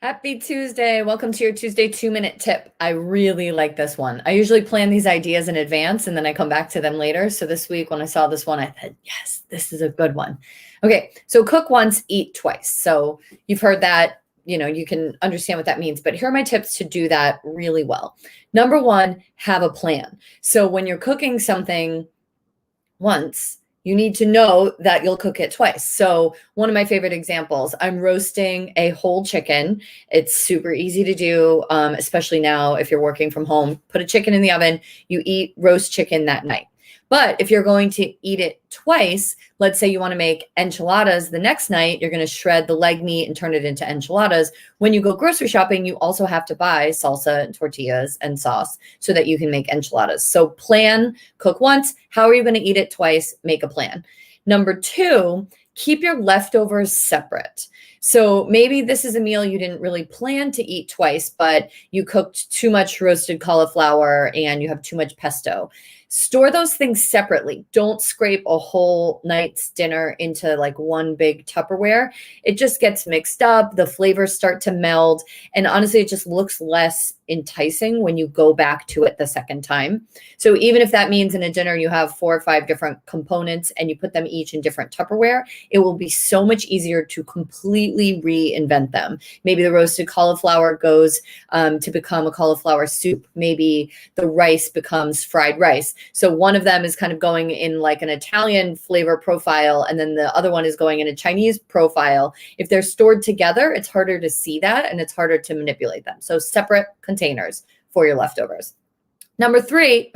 Happy Tuesday. Welcome to your Tuesday 2-minute tip. I really like this one. I usually plan these ideas in advance and then I come back to them later. So this week when I saw this one, I thought, yes, this is a good one. Okay, so cook once, eat twice. So you've heard that, you can understand what that means, but here are my tips to do that really well. Number one, have a plan. So when you're cooking something once, you need to know that you'll cook it twice. So one of my favorite examples, I'm roasting a whole chicken. It's super easy to do, especially now if you're working from home. Put a chicken in the oven, you eat roast chicken that night. But if you're going to eat it twice, let's say you want to make enchiladas the next night, you're going to shred the leg meat and turn it into enchiladas. When you go grocery shopping, you also have to buy salsa and tortillas and sauce so that you can make enchiladas. So plan, cook once. How are you going to eat it twice? Make a plan. Number two, keep your leftovers separate. So maybe this is a meal you didn't really plan to eat twice, but you cooked too much roasted cauliflower and you have too much pesto. Store those things separately. Don't scrape a whole night's dinner into like one big Tupperware. It just gets mixed up. The flavors start to meld. And honestly, it just looks less enticing when you go back to it the second time. So even if that means in a dinner you have 4 or 5 different components and you put them each in different Tupperware, it will be so much easier to completely reinvent them. Maybe the roasted cauliflower goes to become a cauliflower soup. Maybe the rice becomes fried rice. So one of them is kind of going in like an Italian flavor profile, and then the other one is going in a Chinese profile. If they're stored together, it's harder to see that and it's harder to manipulate them. So separate containers for your leftovers. Number three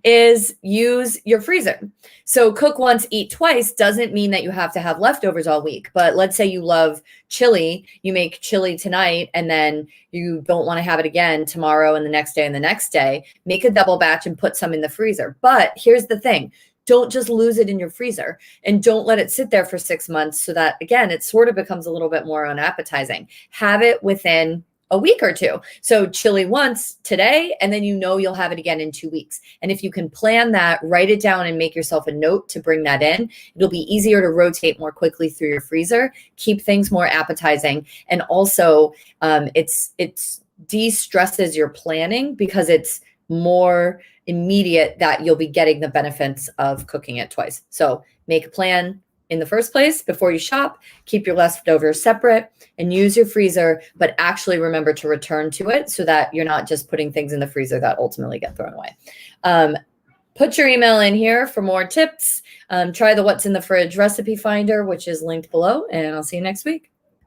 is use your freezer. So cook once, eat twice doesn't mean that you have to have leftovers all week. But let's say you love chili, you make chili tonight, and then you don't want to have it again tomorrow and the next day and the next day. Make a double batch and put some in the freezer. But here's the thing. Don't just lose it in your freezer and don't let it sit there for 6 months so that, again, it sort of becomes a little bit more unappetizing. Have it within a week or two. So chili once today, and then you'll have it again in 2 weeks. And if you can plan that, write it down and make yourself a note to bring that in. It'll be easier to rotate more quickly through your freezer, keep things more appetizing. And also it's de-stresses your planning because it's more immediate that you'll be getting the benefits of cooking it twice. So make a plan in the first place before you shop, keep your leftovers separate and use your freezer, but actually remember to return to it so that you're not just putting things in the freezer that ultimately get thrown away. Put your email in here for more tips. Try the What's in the Fridge recipe finder, which is linked below, and I'll see you next week.